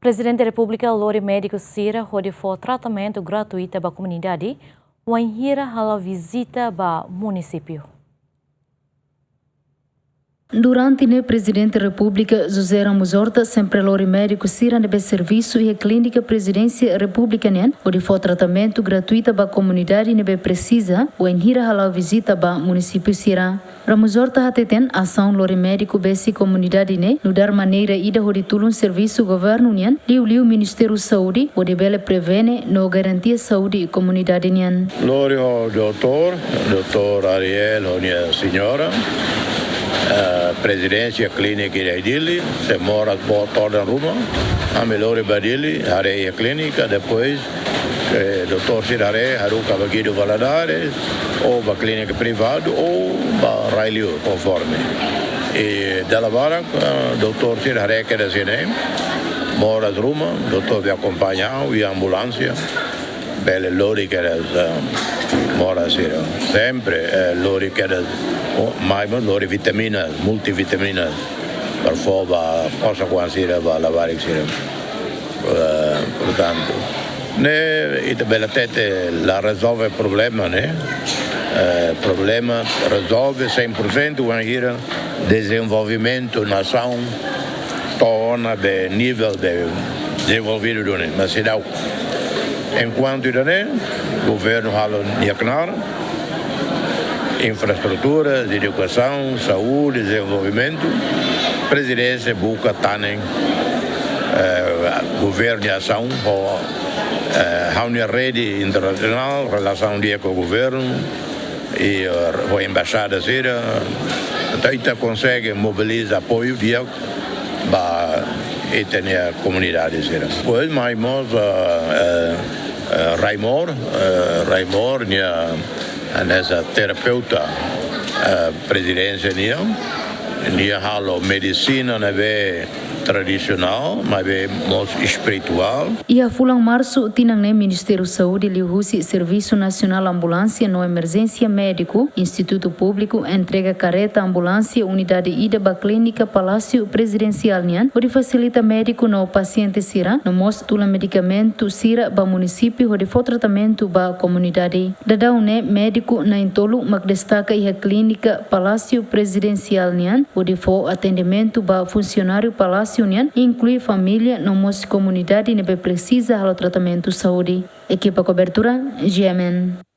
Prezidente Repu Lori médico sira hodi for tratamento gratuita para a comunidade, wainhira hala'o vizita para o município. Durante o Presidente da República, José Ramos Horta, sempre lori médico sira nebe serviço e a clínica Presidência República onde for tratamento gratuito para a comunidade nebe precisa, wainhira hala'o vizita para o município sira. Ramos Horta hateten ação lori médico besi comunidade no dar maneira ida onde tulun serviço governo liu Ministério Saúde onde bele prevene no garantia saúde comunidade Lori o doutor Ariel, a senhora. Presidência clínica dele, se mora toda em Roma, a melhor dele, a clínica, depois doutor Sirare, Haruka aqui do Valadares, ou para clínica privada, ou para Railio, conforme. E dela vara, doutor Sirare que é assim, mora em Roma, doutor vai acompanhar, e ambulância, bele lori que é mora assim, sempre lori que é mais lori vitaminas, multivitaminas, para fora cosa quando va lavare sira. Portanto, e bella tete la resolve il problema, problema resolve 100% wainhira desenvolvimento nação torna de nível de desenvolvido mas se dá enquanto o governo halo niaknar infraestruturas, educação, saúde, desenvolvimento, presidência busca também governo de ação há uma rede internacional, relação com o governo e a embaixada sira, até consegue mobilizar apoio para a comunidade sira. Pois mais Raimor, nessa terapeuta presidência nia halo medicina tradicional, mas espiritual. E a fulang março tinang Ministério Saúde liuhusi Serviço Nacional Ambulância no Emergência Médico, Instituto Público entrega careta ambulância unidade ida ba clínica Palácio Presidencial onde facilita médico no paciente sira, no mostra medicamento sira ba município onde for tratamento ba comunidade. Dadau médico na intolo mag destaca a clínica Palácio Presidencial onde for atendimento ba funcionário Palácio inclui família no nossa comunidade que precisa do tratamento saúde. Equipa cobertura, GMN.